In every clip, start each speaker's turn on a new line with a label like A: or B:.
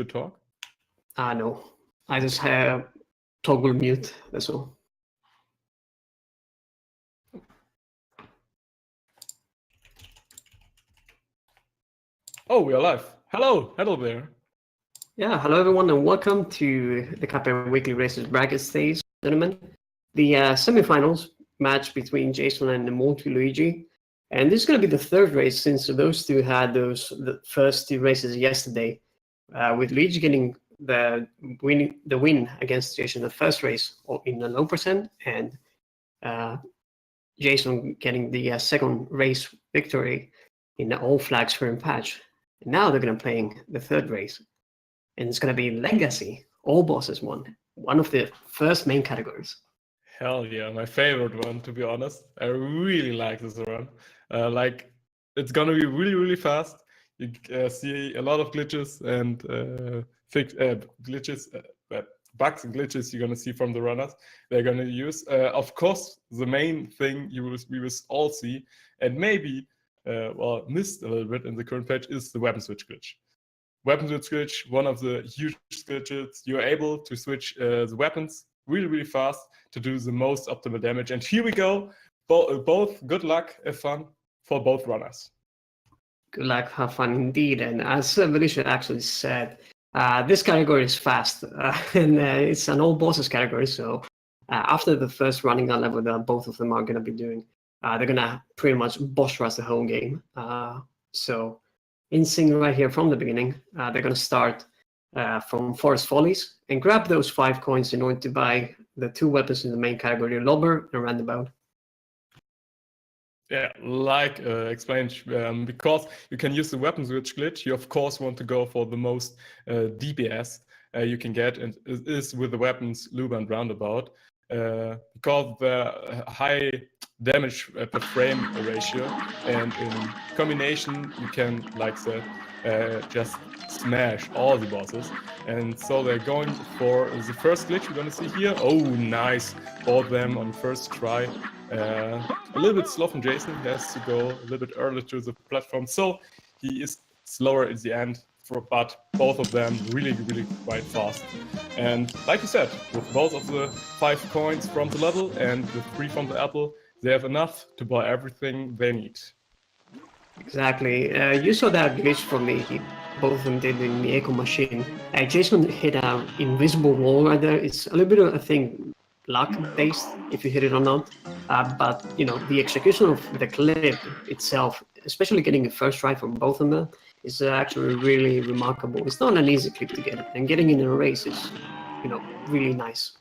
A: to talk?
B: No. I just have toggle mute, that's all.
A: Oh, we are live. Hello there.
B: Yeah, hello everyone, and welcome to the Cuphead Weekly Races bracket stage, gentlemen. The semifinals match between Jason and Multiluigi, and this is going to be the third race since those two had the first two races yesterday, with Luigi getting the win against Jason in the first race in the low percent, and Jason getting the second race victory in the all flags firm patch. And now they're going to playing the third race. And it's going to be Legacy, all bosses one of the first main categories.
A: Hell yeah, my favorite one, to be honest. I really like this run. It's going to be really, really fast. You see a lot of glitches and bugs and glitches you're going to see from the runners. They're going to use. Of course, the main thing we will all see, and maybe missed a little bit in the current patch, is the weapon switch glitch. Weapon switch glitch, one of the huge glitches. You're able to switch the weapons really, really fast to do the most optimal damage. And here we go. Both good luck, have fun for both runners.
B: Good luck, have fun indeed. And as Valicia actually said, this category is fast, and it's an all bosses category. So after the first running gun level that both of them are going to be doing, they're going to pretty much boss rush the whole game. So in sync right here from the beginning, they're going to start from Forest Follies and grab those 5 coins in order to buy the 2 weapons in the main category, Lobber and Roundabout.
A: Yeah, like explained, because you can use the weapon switch glitch, you of course want to go for the most DPS you can get, and it is with the weapons Luba and Roundabout, because the high damage per frame ratio, and in combination you can, like said, just smash all the bosses. And so they're going for the first glitch we're going to see here. Oh, nice, bought them on first try. A little bit slow from Jason. He has to go a little bit earlier to the platform, so he is slower at the end, but both of them really, really quite fast. And like you said, with both of the 5 coins from the level and the 3 from the apple, they have enough to buy everything they need.
B: Exactly. You saw that glitch from me. Both of them did in the Echo Machine. Jason hit an invisible wall right there. It's a little bit of, I think, luck-based, if you hit it or not. But, you know, the execution of the clip itself, especially getting a first try from both of them, is actually really remarkable. It's not an easy clip to get, and getting in a race is, you know, really nice.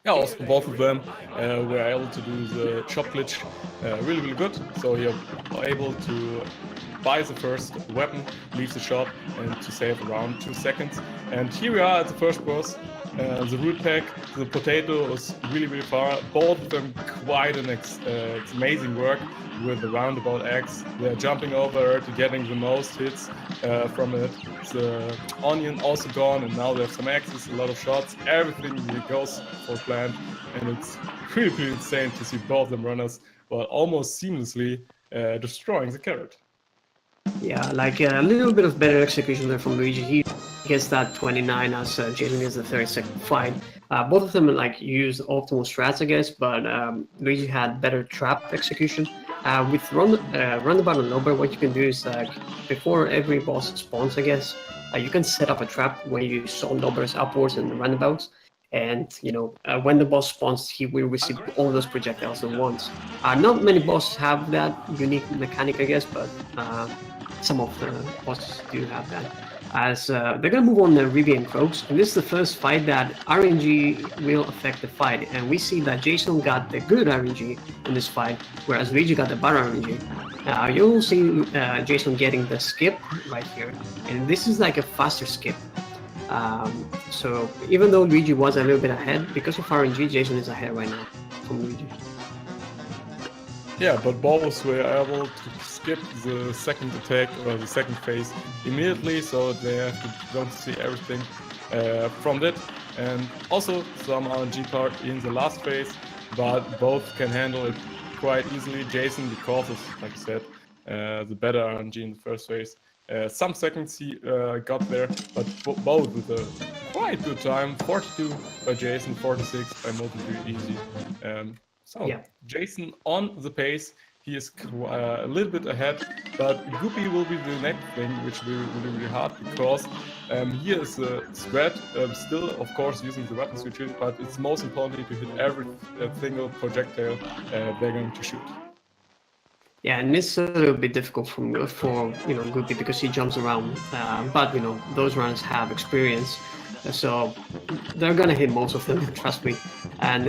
A: Yeah, also both of them were able to do the chop glitch really, really good. So you're able to buy the first weapon, leave the shop, and to save around 2 seconds. And here we are at the first boss. The root pack, the potato was really, really far. Both of them quite it's amazing work with the roundabout axe. They're jumping over to getting the most hits from it. The onion also gone, and now they have some axes, a lot of shots. Everything really goes for plan, and it's really, really insane to see both of them runners almost seamlessly destroying the carrot.
B: Yeah, like a little bit of better execution there from Luigi. He gets that 29 as Jason gets the 32nd fight. Both of them like used optimal strats, I guess, but Luigi had better trap execution. With Roundabout and Lobber, what you can do is before every boss spawns, I guess, you can set up a trap where you saw Lobbers upwards and the Roundabouts. And you know, when the boss spawns, he will receive all those projectiles at once. Not many bosses have that unique mechanic, I guess, but some of the bosses do have that. As they're gonna move on the Ribi and Croaks, and this is the first fight that RNG will affect the fight, and we see that Jason got the good RNG in this fight, whereas Luigi got the bad RNG. You'll see Jason getting the skip right here, and this is like a faster skip. So even though Luigi was a little bit ahead, because of RNG, Jason is ahead right now from Luigi.
A: Yeah, but both were able to skip the second attack or the second phase immediately, so they don't see everything from that. And also some RNG part in the last phase, but both can handle it quite easily. Jason, because of, like I said, the better RNG in the first phase, Some seconds he got there, but both with a quite good time. 42 by Jason, 46 by Multiluigi.
B: Yeah.
A: Jason on the pace. He is a little bit ahead, but Guppy will be the next thing, which will be really hard because here is a threat, still, of course, using the weapon switches, but it's most importantly to hit every single projectile they're going to shoot.
B: Yeah, and it's a little bit difficult for Guppy because he jumps around, but those runners have experience, so they're gonna hit most of them, trust me. And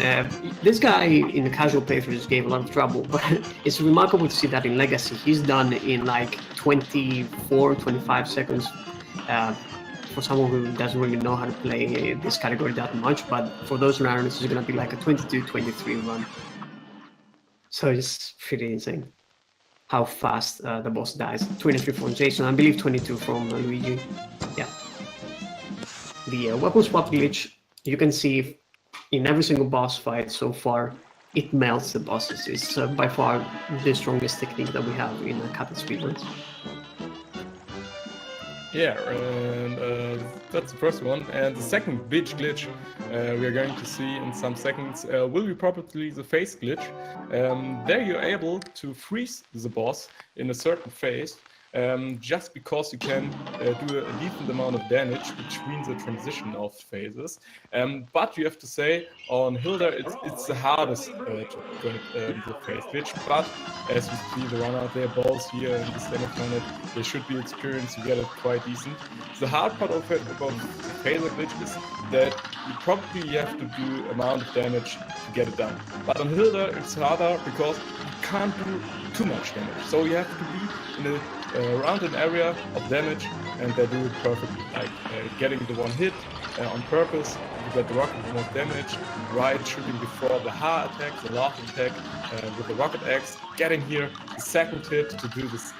B: this guy in the casual playthroughs gave a lot of trouble, but it's remarkable to see that in Legacy he's done in like 24-25 seconds. For someone who doesn't really know how to play this category that much, but for those runners it's gonna be like a 22-23 run. So it's pretty insane how fast the boss dies. 23 from Jason, I believe 22 from Luigi. Yeah. The weapon swap glitch, you can see in every single boss fight so far, it melts the bosses. It's by far the strongest technique that we have in Cuphead speedruns.
A: Yeah, and that's the first one. And the second big glitch we are going to see in some seconds will be probably the phase glitch. There you're able to freeze the boss in a certain phase just because you can do a decent amount of damage between the transition of phases. But you have to say, on Hilda, it's the hardest to get the phase glitch. But as you see, the runner, they're both here in the semifinal. They should be experienced to get it quite decent. The hard part of it about the phaser glitch is that you probably have to do amount of damage to get it done. But on Hilda, it's harder because you can't do too much damage. So you have to be in a around an area of damage, and they do it perfectly, like getting the one hit on purpose to get the rocket with more damage, right shooting before the Ha attack, the last attack with the rocket X, getting here the second hit to do this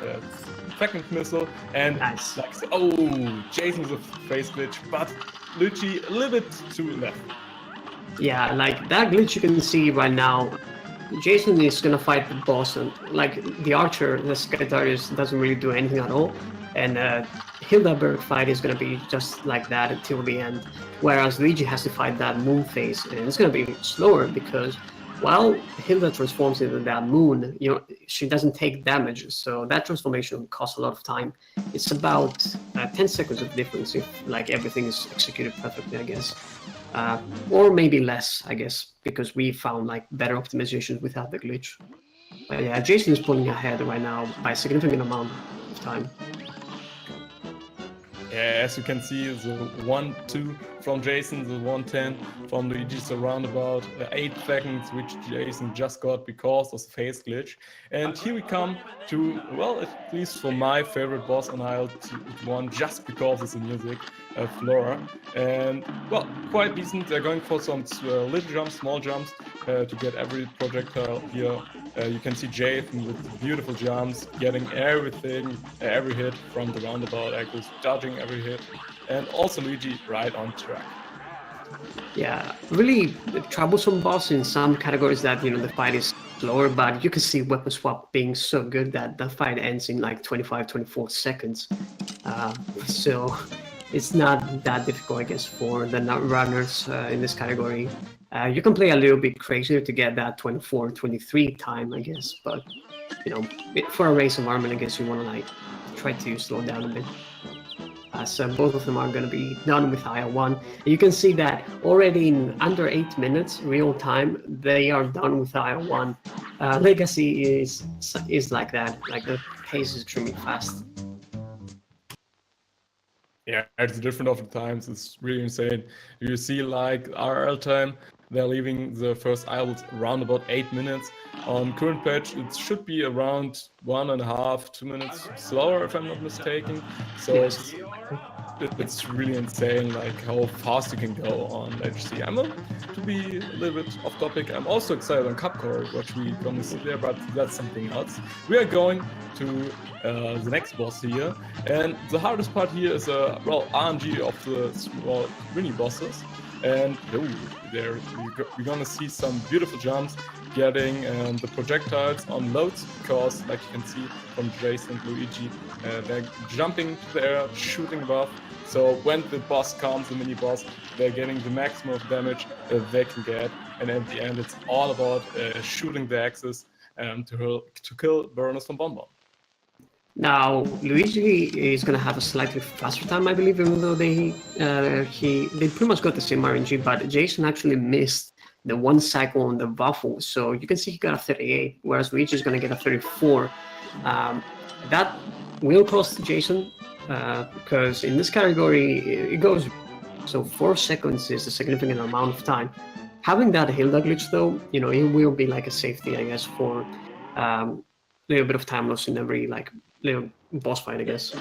A: second missile, and
B: nice.
A: Like, oh, Jason's a phase glitch, but Luigi a little bit too left.
B: Yeah, like that glitch you can see right now. Jason is gonna fight the boss, and like the archer, the Secretarius doesn't really do anything at all, and Hildaberg fight is gonna be just like that until the end. Whereas Luigi has to fight that moon phase, and it's gonna be slower because while Hilda transforms into that moon, she doesn't take damage, so that transformation costs a lot of time. It's about 10 seconds of difference if like everything is executed perfectly, I guess. Or maybe less, I guess, because we found like better optimizations without the glitch. But yeah, Jason is pulling ahead right now by a significant amount of time.
A: Yeah, as you can see, the 1-2 from Jason, the 1-10 from Luigi, so around about 8 seconds, which Jason just got because of the phase glitch. And here we come to, well, at least for my favorite boss on Isle 1, just because it's the music, Flora. And, well, quite decent. They're going for some little jumps, small jumps, to get every projectile here. You can see Jason with beautiful jumps, getting everything, every hit from the roundabout angles, dodging every hit, and also Luigi right on track.
B: Yeah, really troublesome boss in some categories that, the fight is slower, but you can see weapon swap being so good that the fight ends in like 25-24 seconds. So it's not that difficult, I guess, for the runners in this category. You can play a little bit crazier to get that 24-23 time, I guess, but for a race environment, I guess you want to like try to slow down a bit. So both of them are going to be done with IL1. You can see that already in under 8 minutes, real time, they are done with IL1. Legacy is like that, like the pace is extremely fast.
A: Yeah, it's different of the times. It's really insane. You see, like RL time, they're leaving the first isles around about 8 minutes. On current patch, it should be around 1.5-2 minutes slower, if I'm not mistaken. So
B: yes.
A: it's really insane, like how fast you can go on HC. To be a little bit off topic, I'm also excited on Cupcore, what we're gonna see there, but that's something else. We are going to the next boss here, and the hardest part here is RNG of the small mini bosses. And there you're gonna see some beautiful jumps, getting the projectiles on loads, because like you can see from Jason and Luigi, they're jumping to the air, shooting above. So when the boss comes, the mini boss, they're getting the maximum of damage they can get. And at the end, it's all about shooting the axes to kill Burners from Bonbon.
B: Now, Luigi is going to have a slightly faster time, I believe, even though they pretty much got the same RNG, but Jason actually missed the one cycle on the waffle, so you can see he got a 38, whereas Luigi is going to get a 34. That will cost Jason, because in this category, it goes, so 4 seconds is a significant amount of time. Having that Hilda glitch, though, it will be like a safety, I guess, for a little bit of time loss in every, little boss fight, I guess.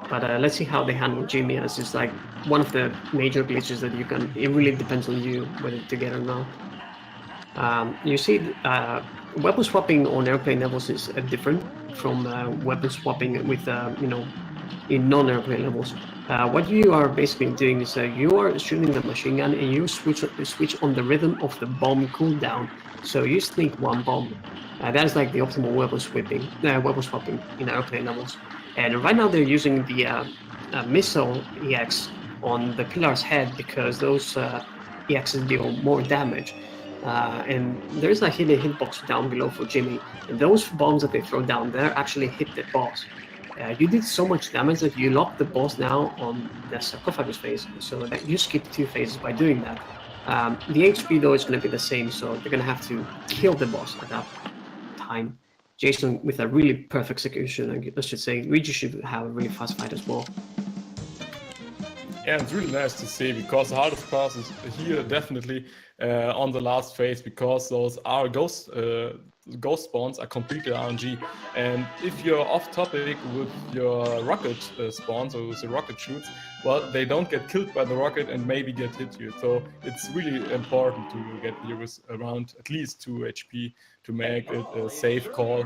B: But let's see how they handle Jimmy, as it's like one of the major glitches that it really depends on you whether to get or not. You see, weapon swapping on airplane levels is different from weapon swapping with, in non-airplane levels. What you are basically doing is you are shooting the machine gun and you switch on the rhythm of the bomb cooldown. So you sneak one bomb. That is like the optimal weapon swapping in airplane levels. And right now they're using the missile EX on the pillar's head because those EXs deal more damage. And there's a hidden hitbox down below for Jimmy. And those bombs that they throw down there actually hit the boss. You did so much damage that you locked the boss now on the sarcophagus phase, so that you skipped 2 phases by doing that. The HP though is going to be the same, so they're going to have to kill the boss at that time. Jason with a really perfect execution, I should say. Luigi should have a really fast fight as well.
A: Yeah, it's really nice to see, because the hardest part is here definitely on the last phase, because those are ghost spawns are completely RNG, and if you're off topic with your rocket spawns or with the rocket shoots, well, they don't get killed by the rocket and maybe get hit you. So it's really important to get heroes around at least 2 HP to make it a safe call,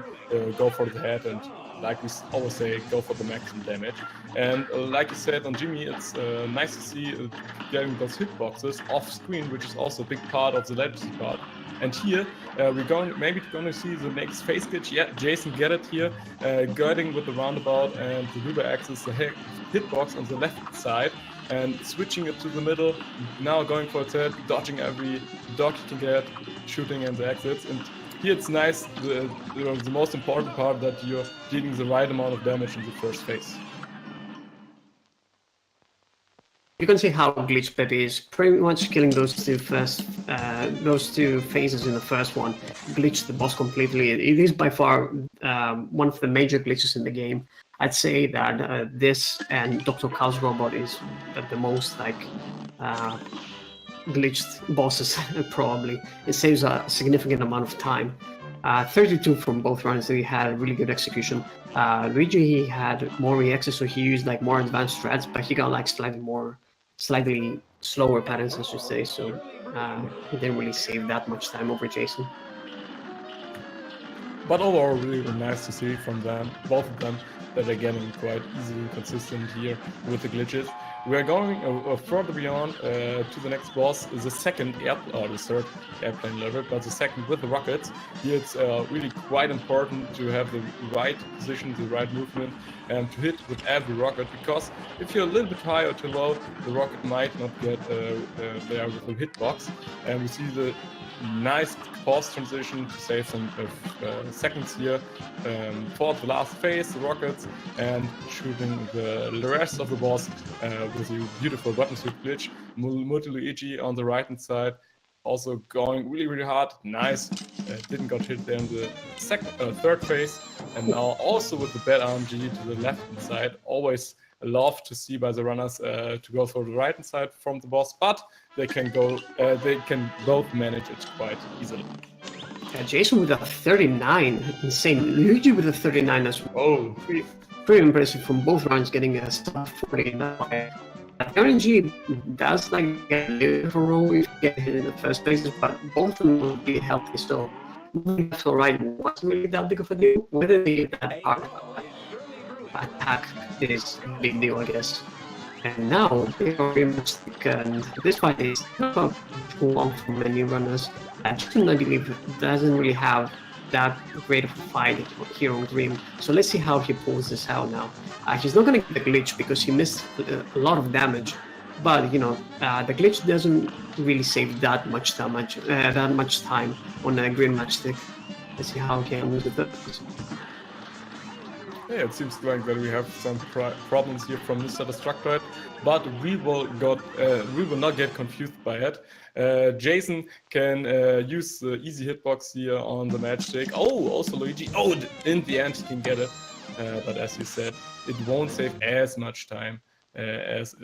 A: go for the head, and like we always say, go for the maximum damage. And like you said on Jimmy, it's nice to see getting those hitboxes off screen, which is also a big part of the legacy part. And here we're maybe going to see the next phase glitch. Yeah, Jason get it here, guarding with the roundabout and the Uber axis, the hitbox on the left side, and switching it to the middle. Now going for a third, dodging every dodge you can get, shooting in the exits. And here it's nice, the most important part, that you're dealing the right amount of damage in the first phase.
B: You can see how glitch Pepe is pretty much killing those two phases in the first one. Glitched the boss completely. It is by far one of the major glitches in the game. I'd say that this and Dr. Chaos Robot is the most glitched bosses probably. It saves a significant amount of time. 32 from both runs, so he had really good execution. Luigi, he had more reactions, so he used more advanced strats, but he got slightly slower patterns, I should say, so he didn't really save that much time over Jason.
A: But overall, really nice to see from them, both of them, that they're getting quite easily consistent here with the glitches. We are going further beyond to the next boss, the third airplane level, but the second with the rockets. Here it's really quite important to have the right position, the right movement, and to hit with every rocket, because if you're a little bit high or too low, the rocket might not get there with the hitbox. And we see the nice pause transition to save some seconds here for the last phase, the rockets, and shooting the rest of the boss with a beautiful weapon switch glitch. Multiluigi on the right hand side, also going really hard. Nice, didn't got hit there in the third phase, and now also with the bad RNG to the left hand side. Always love to see by the runners to go for the right hand side from the boss, but they can both manage it quite easily.
B: Jason with a 39, insane. Luigi with a 39 as well.
A: Oh,
B: pretty impressive from both rounds, getting a sub 40. RNG does get a little of a roll if you get hit in the first place, but both of them will be healthy, so left or right wasn't really that big of a deal. Whether they get that hard attack is a big deal, I guess. And now they are very much like, and this fight is not too long for many runners. Jason, I believe, doesn't really have that great of a fight here on green. So let's see how he pulls this out now. He's not going to get the glitch because he missed a lot of damage. But the glitch doesn't really save that much time on a green matchstick. Let's see how he can use it.
A: Yeah, it seems like that we have some problems here from Mr. Destructoid, but we will not get confused by it. Jason can use the easy hitbox here on the matchstick. Oh, also Luigi. Oh, in the end he can get it, but as you said, it won't save as much time as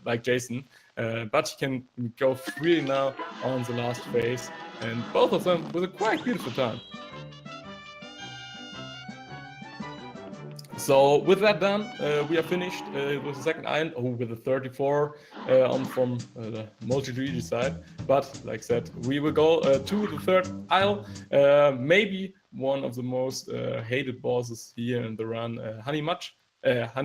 A: like Jason. But he can go free now on the last phase, and both of them with a quite beautiful time. So with that done, we are finished with the second island. Oh, with the 34 from the Multiluigi side. But like I said, we will go to the third isle. Maybe one of the most hated bosses here in the run, Honey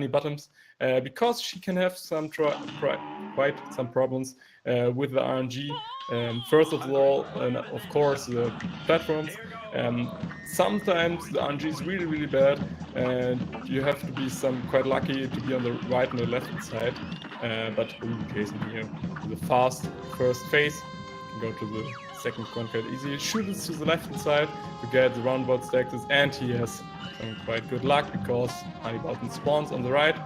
A: Bottoms, because she can have some quite some problems with the RNG. First of all, of course, the platforms. Sometimes the RNG is really bad, and you have to be quite lucky to be on the right and the left side. But Jason here, the fast first phase, you can go to the second quite easy. Shoot it to the left side to get the roundabout stacks, and he has some quite good luck because Honey Button spawns on the right.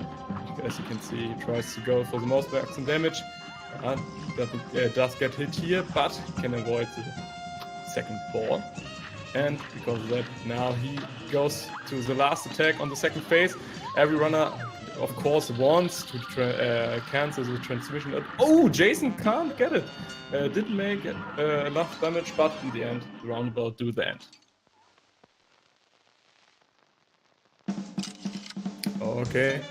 A: As you can see, he tries to go for the most maximum damage. Does get hit here, but can avoid the second ball. And because of that, now he goes to the last attack on the second phase. Every runner, of course, wants to cancel the transmission. Oh, Jason can't get it. Didn't make enough damage, but in the end, the roundabout do the end. Okay.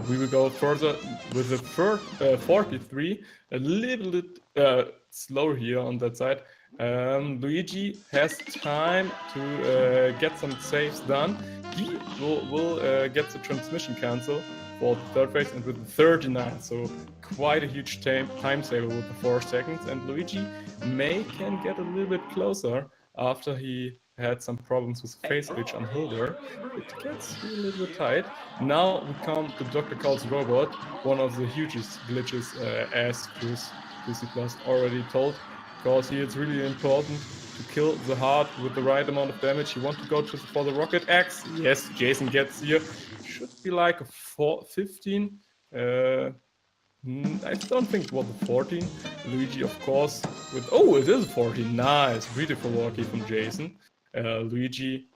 A: We will go further with the 43, a little bit slower here on that side. Luigi has time to get some saves done. He will get the transmission cancel for the third phase, and with the 39, so quite a huge time saver with the 4 seconds. And Luigi can get a little bit closer after he had some problems with phase glitch on Hilder. It gets a little bit tight. Now we come to Dr. Carl's robot, one of the hugest glitches, as Cruci Plus already told, because here it's really important to kill the heart with the right amount of damage. You want to go for the rocket axe. Yes, Jason gets here. Should be like a 15. I don't think it was a 14. Luigi, of course, with... Oh, it is a 14. Nice. Beautiful walkie from Jason. Luigi,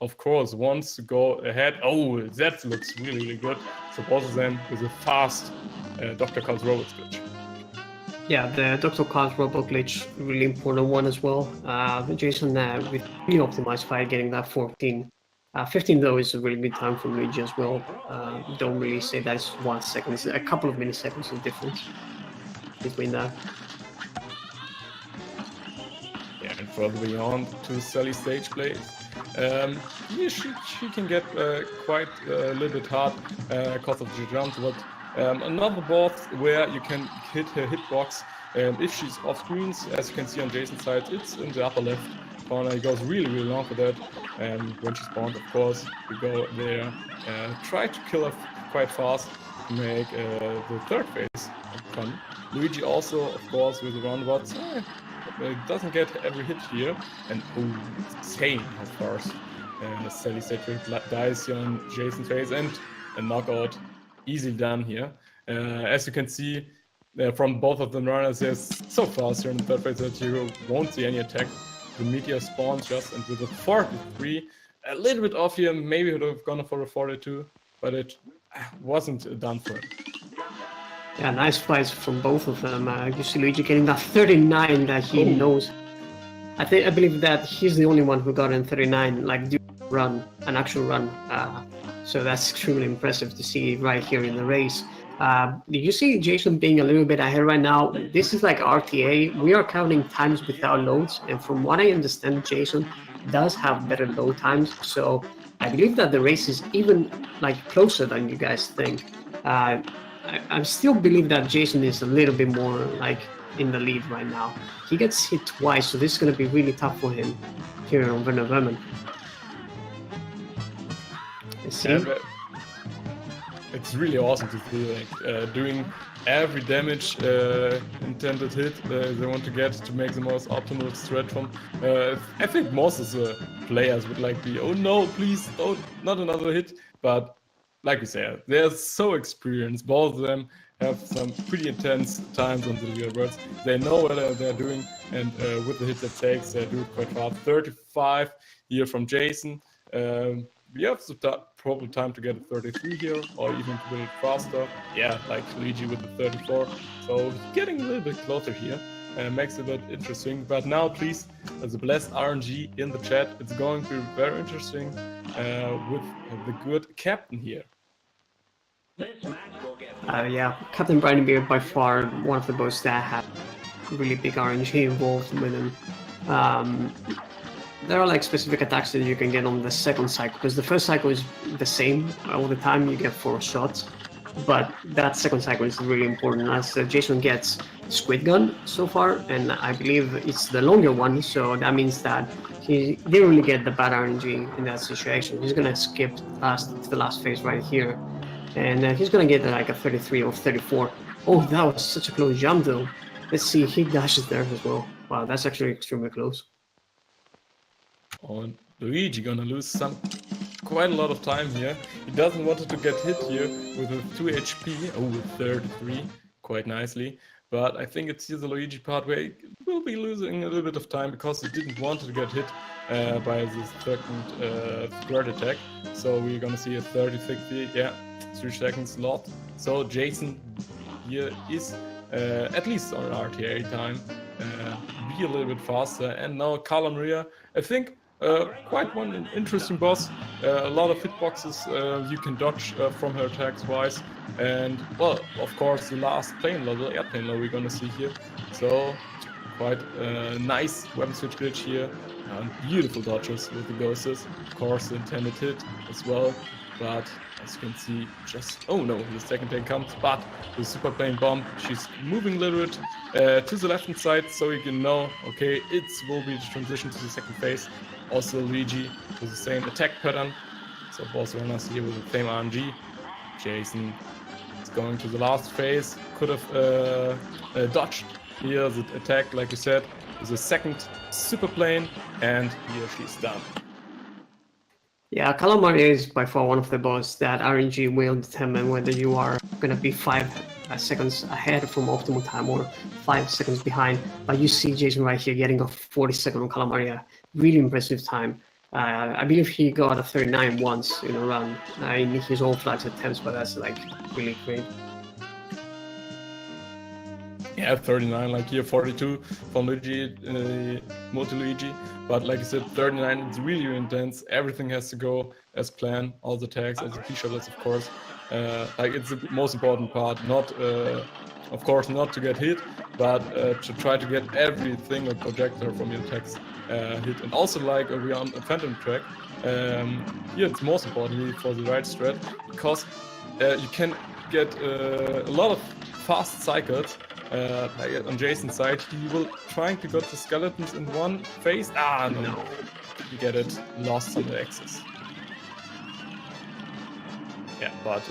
A: of course, wants to go ahead. Oh, that looks really good. So both of them with a fast Dr. Carl's robot glitch.
B: Yeah, the Dr. Carl's robot glitch, really important one as well. Jason with really optimized fight, getting that 14. 15 though is a really good time for Luigi as well. Don't really say that it's 1 second, it's a couple of milliseconds of difference between that.
A: Yeah, and further beyond to Sally stage plays. Yeah, she can get quite a little bit hard because of the jump, but another boss where you can hit her hitbox if she's off screens, as you can see on Jason's side, it's in the upper left corner. He goes really long for that, and when she spawns, of course, you go there, try to kill her quite fast to make the third phase fun. Luigi also, of course, with the roundabouts, doesn't get every hit here, and insane how fast Sally Cedric dies here on Jason's face, and a knockout easily done here. As you can see from both of the runners, they're so fast here in the third phase that you won't see any attack. The meteor spawns just, and with a 43, a little bit off here, maybe would have gone for a 42, but it wasn't done for it.
B: Yeah, nice fights from both of them. You see Luigi getting that 39 that he knows. I believe that he's the only one who got in 39, like an actual run. So that's extremely impressive to see right here in the race. You see Jason being a little bit ahead right now. This is like RTA. We are counting times without loads, and from what I understand, Jason does have better load times. So I believe that the race is even like closer than you guys think. I still believe that Jason is a little bit more like in the lead right now. He gets hit twice, so this is going to be really tough for him here on Werner Verman. Let's see.
A: And it's really awesome to see, like, doing every damage intended hit they want to get to make the most optimal strat from. I think most of the players would like be, oh no, please, don't, not another hit. But like you said, they're so experienced. Both of them have some pretty intense times on the real worlds. They know what they're doing, and with the hits it takes, they do it quite fast. 35 here from Jason. We have the probably time to get a 33 here, or even to build it faster. Yeah, like Luigi with the 34. So getting a little bit closer here makes it a bit interesting. But now, please, the blessed RNG in the chat. It's going to be very interesting with the good captain here.
B: Yeah, Captain Briny Beard by far one of the boats that have really big RNG involved with him. There are like specific attacks that you can get on the second cycle, because the first cycle is the same all the time, you get 4 shots, but that second cycle is really important, as Jason gets Squid Gun so far, and I believe it's the longer one, so that means that he didn't really get the bad RNG in that situation. He's gonna skip to the last phase right here, and he's gonna get like a 33 or 34. Oh, that was such a close jump though. Let's see, he dashes there as well. Wow, that's actually extremely close.
A: And Luigi gonna lose quite a lot of time here. He doesn't want to get hit here with a 2 HP. Oh, with 33, quite nicely. But I think it's here the Luigi part where he will be losing a little bit of time because he didn't want to get hit by this second squirt attack. So we're gonna see a 30-60, yeah, 3 seconds lot. So Jason here is at least on RTA time, be a little bit faster. And now Carla Maria, I think, quite one interesting boss. A lot of hitboxes you can dodge from her attacks wise, and well, of course, the last plane level, airplane level, we're gonna see here. So quite a nice weapon switch glitch here, and beautiful dodges with the ghosts. Of course, the intended hit as well, but as you can see, just oh no, the second tank comes, but the super plane bomb, she's moving a little bit to the left hand side, so you can know, okay, it will be the transition to the second phase. Also Luigi with the same attack pattern, so both runners here with the same RNG. Jason is going to the last phase, could have dodged here the attack, like you said, with the second super plane, and here she's done.
B: Yeah, Calamari is by far one of the boss that RNG will determine whether you are going to be 5 seconds ahead from optimal time or 5 seconds behind. But you see Jason right here getting a 40-second on Calamaria. Really impressive time. I believe he got a 39 once in a run in his own flags attempts, but that's like really great.
A: Yeah, 39, like here 42 from Luigi, Multiluigi, but like I said, 39 is really, really intense. Everything has to go as planned, all the tags, as the key-shotlets, of course. Like it's the most important part, not, of course, not to get hit, but to try to get every single projectile from your attacks hit. And also, like we're on a Phantom track, here it's most importantly for the right strat, because you can get a lot of fast cycles. Like on Jason's side, he will trying to get the skeletons in one phase. Ah, no. You get it lost on the axis. Yeah, but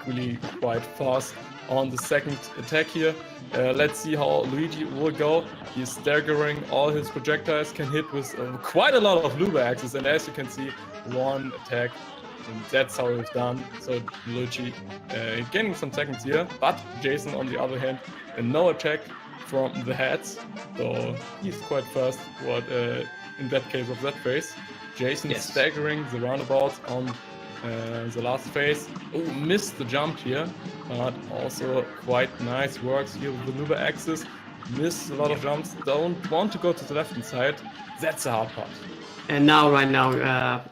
A: really quite fast on the second attack here. Let's see how Luigi will go. He's staggering all his projectiles, can hit with quite a lot of Luba axes, and as you can see, one attack. And that's how it's done. So Luigi gaining some seconds here, but Jason on the other hand, no attack from the heads, so he's quite fast. What in that case of that phase, Jason is staggering the roundabouts on the last phase. Oh, missed the jump here, but also quite nice works here with the Luba axis. Missed a lot of jumps. Don't want to go to the left hand side. That's the hard part.
B: And now, right now,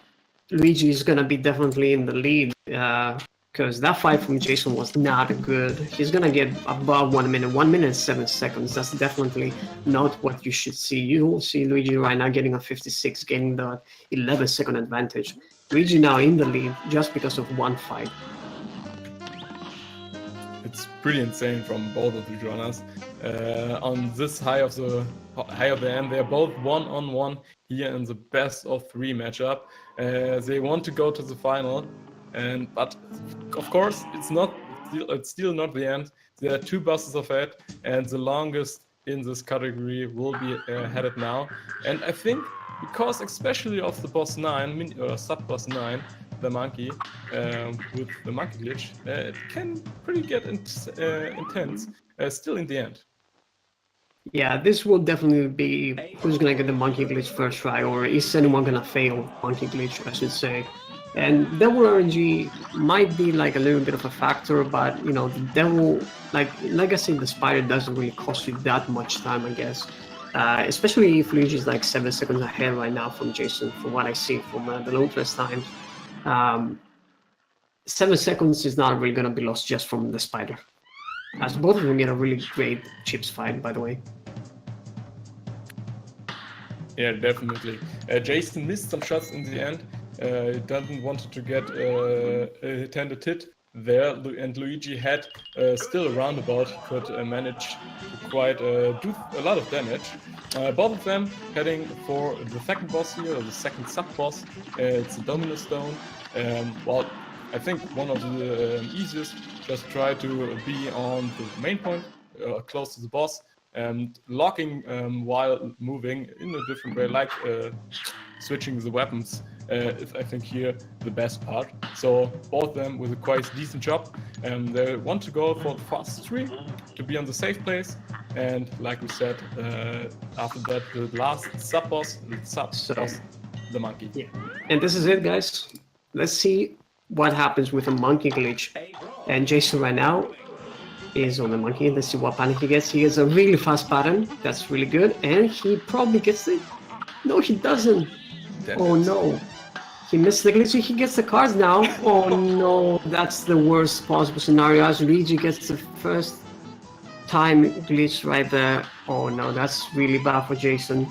B: Luigi is gonna be definitely in the lead because that fight from Jason was not good. He's gonna get above 1 minute, 1 minute and 7 seconds. That's definitely not what you should see. You will see Luigi right now getting a 56, getting the 11-second advantage. Luigi now in the lead just because of one fight.
A: it's pretty insane from both of the runners. On this high of the end, they're both 1-on-1 here in the best of 3 matchup. They want to go to the final, but of course it's still not the end. There are 2 bosses ahead, and the longest in this category will be headed now. And I think because especially of the boss 9 or sub boss 9, the monkey with the monkey glitch, it can pretty get intense still in the end.
B: Yeah, this will definitely be who's gonna get the monkey glitch first try, or is anyone gonna fail monkey glitch, I should say. And Devil RNG might be like a little bit of a factor, but you know, the Devil, like I said, the spider doesn't really cost you that much time, I guess. Especially if Luigi is like 7 seconds ahead right now from Jason, from what I see from the loadless times. 7 seconds is not really gonna be lost just from the spider. As both of them get a really great chips fight, by the way.
A: Yeah, definitely. Jason missed some shots in the end. He doesn't want to get intended hit there, and Luigi had still a roundabout. He could manage to quite do a lot of damage. Both of them heading for the second boss here, or the second sub-boss. It's the Domino Stone. Well, I think one of the easiest. Just try to be on the main point, close to the boss, and locking while moving in a different way, like switching the weapons is, I think, here the best part. So both of them with a quite decent job. They want to go for the fast 3 to be on the safe place. And like we said, after that, the last sub-boss, the monkey.
B: Yeah. And this is it, guys. Let's see what happens with a monkey glitch. And Jason right now is on the monkey. Let's see what panic he gets. He gets a really fast pattern. That's really good. And he probably gets it. No, he doesn't. Oh no. He missed the glitch. He gets the cards now. Oh no. That's the worst possible scenario. As Luigi gets the first time glitch right there. Oh no, that's really bad for Jason.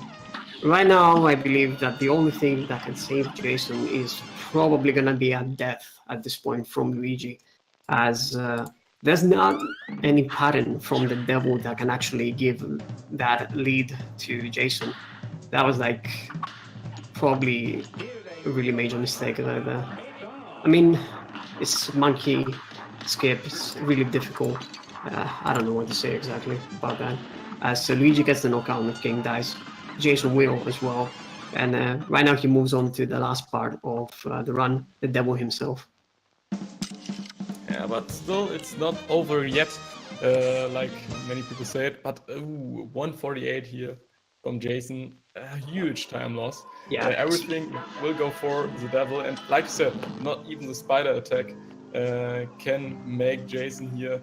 B: Right now, I believe that the only thing that can save Jason is probably gonna be a death at this point from Luigi, as there's not any pattern from the devil that can actually give that lead to Jason. That was like probably a really major mistake right there. I mean, it's monkey skip, it's really difficult. I don't know what to say exactly about that. As Luigi gets the knockout and the king dies, Jason will as well. And right now he moves on to the last part of the run, the devil himself.
A: Yeah, but still, it's not over yet, like many people say it. But 148 here from Jason, a huge time loss.
B: Yeah,
A: everything will go for the devil, and like you said, not even the spider attack can make Jason here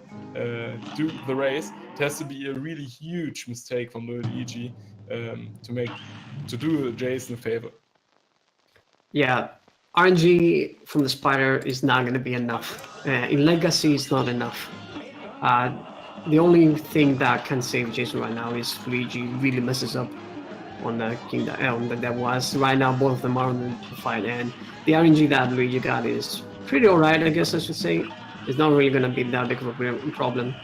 A: do the race. It has to be a really huge mistake from Luigi to do Jason a favor.
B: Yeah, RNG from the spider is not going to be enough. In Legacy, it's not enough. The only thing that can save Jason right now is Luigi really messes up on the king that was. Right now, both of them are on the fight, and the RNG that Luigi got is pretty alright, I guess I should say. It's not really going to be that big of a problem.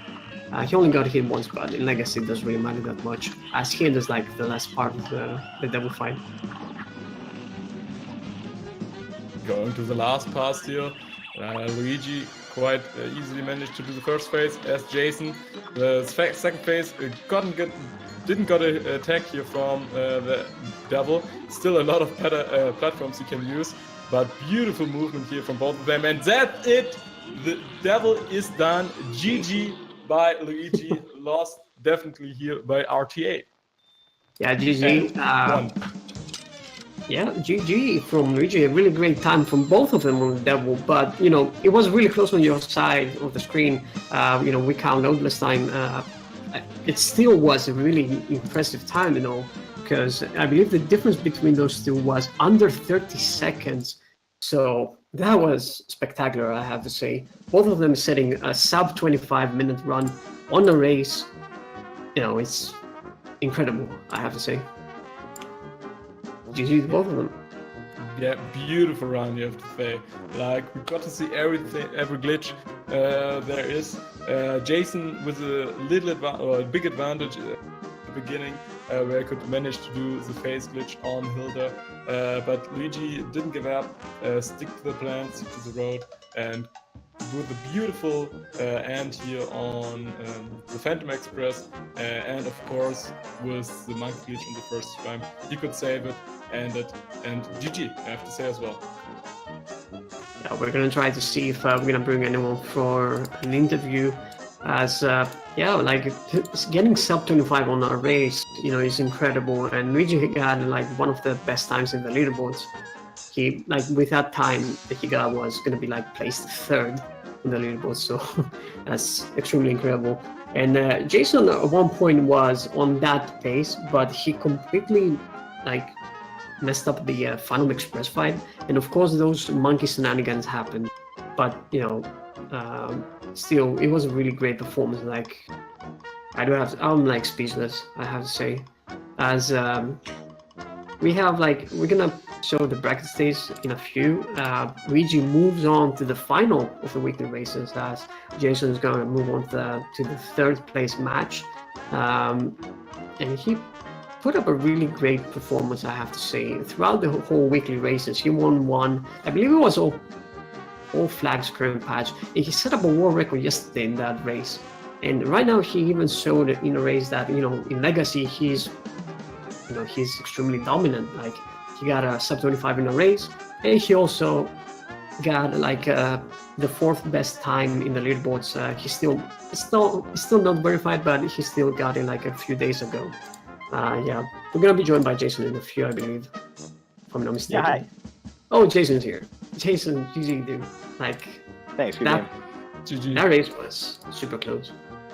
B: He only got hit once, but in Legacy it doesn't really matter that much, as he is like the last part of the devil fight.
A: Going to the last pass here, Luigi quite easily managed to do the first phase, as Jason the second phase didn't get an attack here from the devil. Still a lot of better platforms you can use, but beautiful movement here from both of them, and that's it. The devil is done. GG by Luigi, lost definitely here by RTA.
B: Yeah, GG. Yeah, GG from Luigi. A really great time from both of them on the devil, but you know, it was really close on your side of the screen. You know, we count loadless time. It still was a really impressive time, you know, because I believe the difference between those two was under 30 seconds. So that was spectacular, I have to say. Both of them setting a sub 25-minute run on a race. You know, it's incredible, I have to say. GG to both of them.
A: Yeah, beautiful run, you have to say. Like, we got to see everything, every glitch there is. Jason with a little big advantage at the beginning, where he could manage to do the phase glitch on Hilda, but Luigi didn't give up, stick to the plan, stick to the road, and with a beautiful end here on the Phantom Express, and of course with the monkey glitch on the first time, he could save it, and GG, I have to say as well.
B: Yeah, we're gonna try to see if we're gonna bring anyone for an interview, as yeah, like getting sub 25 on a race, you know, is incredible, and Luigi had like one of the best times in the leaderboards. He, like, with that time that he got, was gonna be like placed third in the leaderboard, so that's extremely incredible. And Jason at one point was on that pace, but he completely like messed up the Phantom Express fight, and of course those monkey shenanigans happened, but you know, still it was a really great performance. Like, I'm like speechless, I have to say, as we're gonna show the bracket stage in a few. Luigi moves on to the final of the weekly races, as Jason is gonna move on to the third place match, and he put up a really great performance, I have to say. Throughout the whole weekly races, he won one, I believe it was all flags current patch, and he set up a world record yesterday in that race. And right now he even showed in a race that, you know, in Legacy he's extremely dominant. Like, he got a sub 25 in a race, and he also got like the fourth best time in the leaderboards. It's still not verified, but he still got it like a few days ago. Yeah, we're gonna be joined by Jason in a few, I believe, if I'm not mistaken.
C: Yeah, hi.
B: Oh, Jason's here. Jason, GG, dude. Like,
C: Thanks, good game.
A: GG.
B: That race was super close.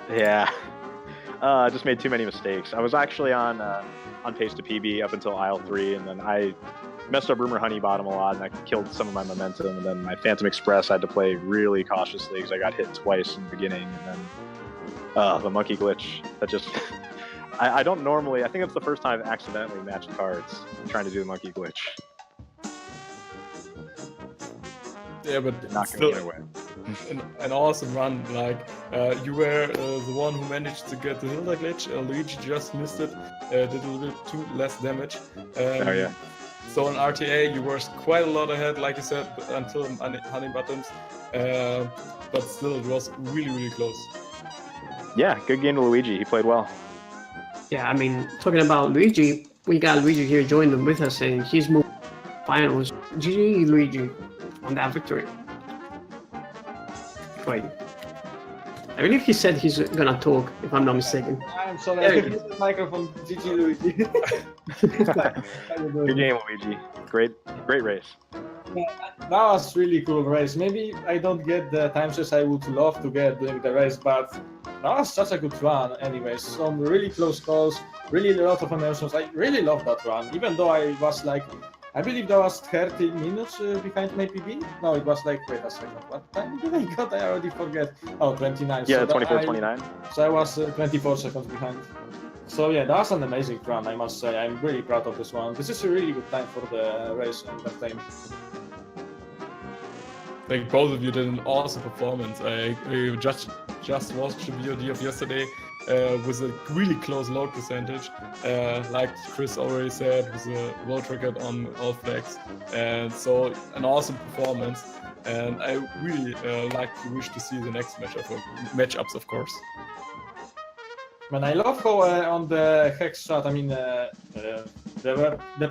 C: Yeah. I just made too many mistakes. I was actually on pace to PB up until aisle 3, and then I messed up Rumor Honey Bottom a lot, and I killed some of my momentum, and then my Phantom Express I had to play really cautiously because I got hit twice in the beginning, and then the monkey glitch, that just... I don't normally... I think it's the first time I've accidentally matched cards trying to do the monkey glitch.
A: Yeah, but
C: Not
A: still,
C: going away.
A: an awesome run. Like, you were the one who managed to get the Hilda glitch. Luigi just missed it, did a little bit too less damage.
C: Oh yeah.
A: So in RTA, you were quite a lot ahead, like you said, until Honey Buttons. But still, it was really, really close.
C: Yeah, good game to Luigi. He played well.
B: Yeah, I mean, talking about Luigi, we got Luigi here joining with us, and he's moved finals. GG, Luigi, on that victory. Wait, I believe he said he's gonna talk, if I'm not mistaken.
D: I'm sorry, I hit the microphone. GG, Luigi.
C: Good game, Luigi. Great race.
D: Yeah, that was really cool race. Maybe I don't get the times as I would love to get during the race, but that was such a good run. Anyways, some really close calls, really a lot of emotions. I really love that run, even though I was like, I believe that was 30 minutes behind my PB. No, it was like, wait a second, what time did I got? I already forget. Oh, 29.
C: Yeah,
D: so
C: 24-29.
D: So I was 24 seconds behind. So yeah, that was an amazing run, I must say. I'm really proud of this one. This is a really good time for the race and the time.
A: I think both of you did an awesome performance. I just watched the VOD of yesterday with a really close load percentage. Like Chris already said, with a world record on all flags. And so an awesome performance. And I really wish to see the next matchups, of course.
D: Man, I love how on the hex shot, I mean, the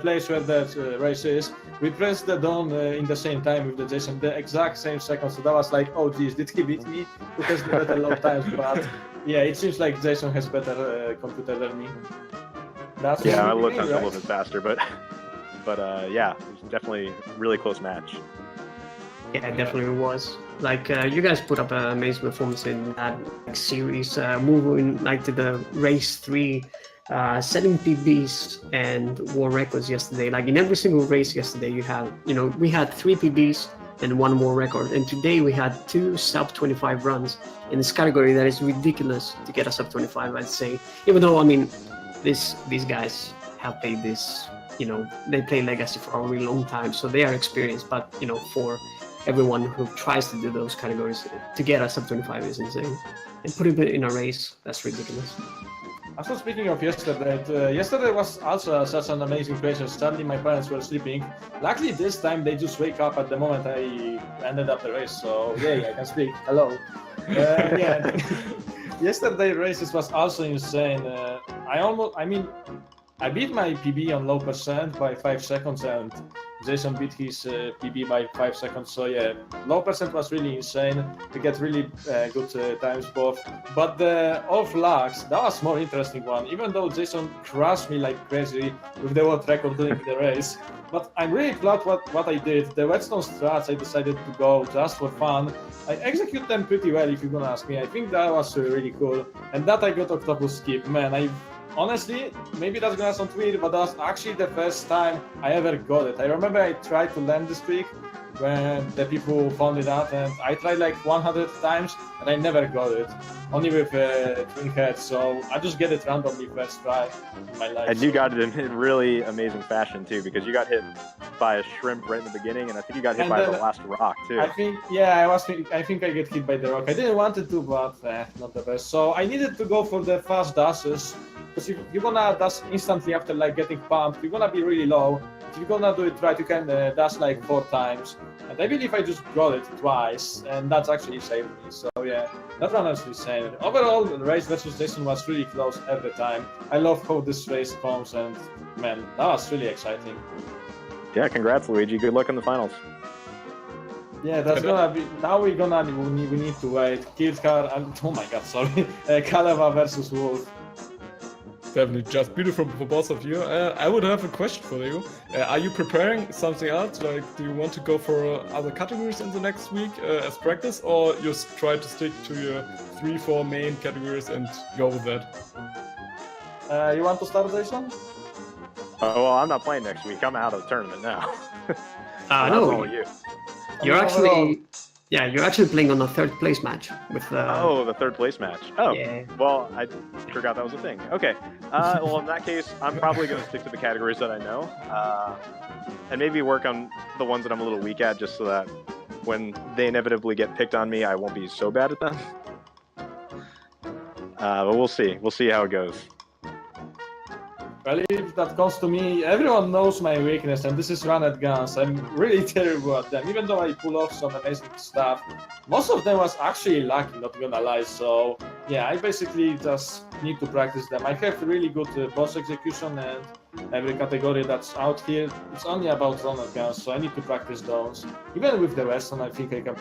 D: place where the race is, we pressed the dawn in the same time with the Jason, the exact same second. So that was like, oh geez, did he beat me? Who has the better load times? But yeah, it seems like Jason has better computer than me. That's
C: yeah, I looked a little bit faster, but yeah, it was definitely a really close match.
B: Yeah, it definitely was. Like, you guys put up an amazing performance in that series, moving like to the race 3, setting PBs and world records yesterday. Like in every single race yesterday, we had 3 PBs and 1 world record, and today we had 2 sub 25 runs in this category. That is ridiculous to get a sub 25, I'd say. Even though, I mean, these guys have played this, they play Legacy for a really long time, so they are experienced. But for everyone who tries to do those categories to get a sub 25 is insane. And putting it in a race, that's ridiculous.
D: Also, speaking of yesterday, yesterday was also such an amazing race. Sadly, my parents were sleeping. Luckily, this time they just wake up at the moment I ended up the race. So, yay, I can speak. Hello. Yeah, yesterday races was also insane. I beat my PB on low percent by 5 seconds, and Jason beat his PB by 5 seconds. So yeah, low percent was really insane. We get really good times both. But the all flags, that was more interesting one. Even though Jason crushed me like crazy with the world record during the race. But I'm really glad what I did. The Whetstone strats I decided to go just for fun. I execute them pretty well, if you're gonna ask me. I think that was really cool. And that I got Octopus skip. Man, honestly, maybe that's gonna sound weird, but that was actually the first time I ever got it. I remember I tried to land this trick when the people found it out, and I tried like 100 times, and I never got it. Only with twin heads, so I just get it randomly first try in my life.
C: And you got it in really amazing fashion too, because you got hit by a shrimp right in the beginning, and I think you got hit by the last rock too.
D: I think, yeah, I think I get hit by the rock. I didn't want it to, but not the best. So I needed to go for the fast dashes, because if you're gonna dash instantly after like getting pumped, you're gonna be really low. If you're gonna do it right, you can dash like 4 times. And I believe I just got it twice, and that's actually saved me. So yeah, that run was insane. Overall, the race versus Jason was really close every time. I love how this race comes, and man, that was really exciting.
C: Yeah, congrats, Luigi. Good luck in the finals.
D: Yeah, that's gonna be. Now we need to wait. Oh my god, sorry. Kaleva versus Wolf.
A: Definitely just beautiful for both of you. I would have a question for you. Are you preparing something else? Like, do you want to go for other categories in the next week as practice, or just try to stick to your 3-4 main categories and go with that?
D: You want to start, Jason?
C: Well, I'm not playing next week. I'm out of the tournament now.
B: No, you're actually. Yeah, you're actually playing on a 3rd place match with.
C: Oh, the 3rd place match. Oh,
B: yeah.
C: Well, I forgot that was a thing. Okay. Well, in that case, I'm probably going to stick to the categories that I know, and maybe work on the ones that I'm a little weak at, just so that when they inevitably get picked on me, I won't be so bad at them. But we'll see. We'll see how it goes.
D: Well, if that comes to me, everyone knows my weakness, and this is run at guns. I'm really terrible at them, even though I pull off some amazing stuff. Most of them was actually lucky, not gonna lie, so yeah, I basically just need to practice them. I have really good boss execution, and every category that's out here, it's only about run at guns, so I need to practice those. Even with the Western, I think I can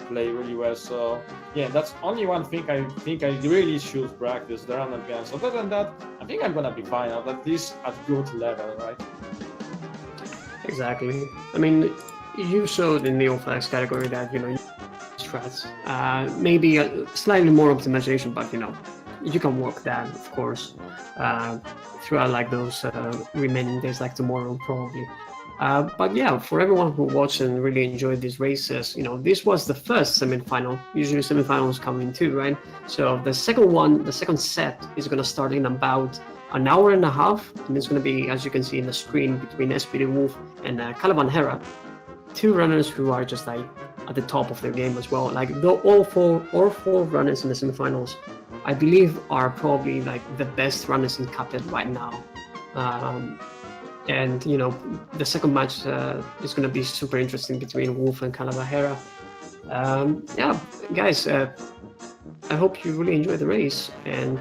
D: play really well, so yeah, that's only one thing I think I really should practice, the run at guns. Other than that, I think I'm gonna be fine, at least at good level, right?
B: Exactly. I mean, you showed in the all-flags category that, strats. Maybe a slightly more optimization, but, you can work that, of course, throughout like those remaining days, like tomorrow, probably. But yeah, for everyone who watched and really enjoyed these races, this was the first semifinal. Usually semifinals come in 2, right? So the second set is going to start in about an hour and a half, and it's going to be, as you can see in the screen, between SPD Wolf and Calavan Hera, 2 runners who are just like at the top of their game as well. Like all four runners in the semifinals, I believe, are probably like the best runners in Cuphead right now. And the second match is going to be super interesting between Wolf and Calavera. Yeah, guys, I hope you really enjoy the race, and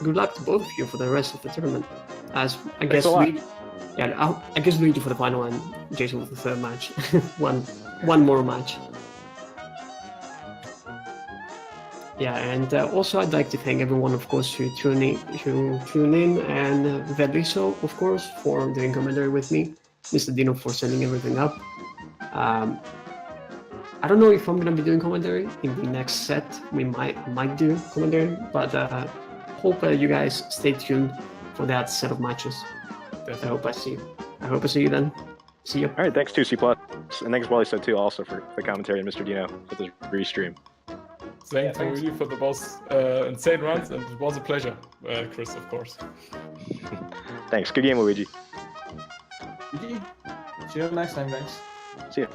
B: good luck to both of you for the rest of the tournament. As I guess Luigi for the final and Jason for the 3rd match. one more match. Yeah, and also I'd like to thank everyone, of course, who tuned in, and Vedliso, of course, for doing commentary with me, Mr. Dino for setting everything up. I don't know if I'm gonna be doing commentary in the next set. We might do commentary, but hope you guys stay tuned for that set of matches. I hope I see you then. See you.
C: All right, thanks to C+, and thanks Wally said too, also for the commentary, and Mr. Dino for the restream.
A: Thanks really for the most insane runs, and it was a pleasure, Chris, of course.
C: Thanks. Good game, Luigi.
D: See you next time, guys.
C: See you.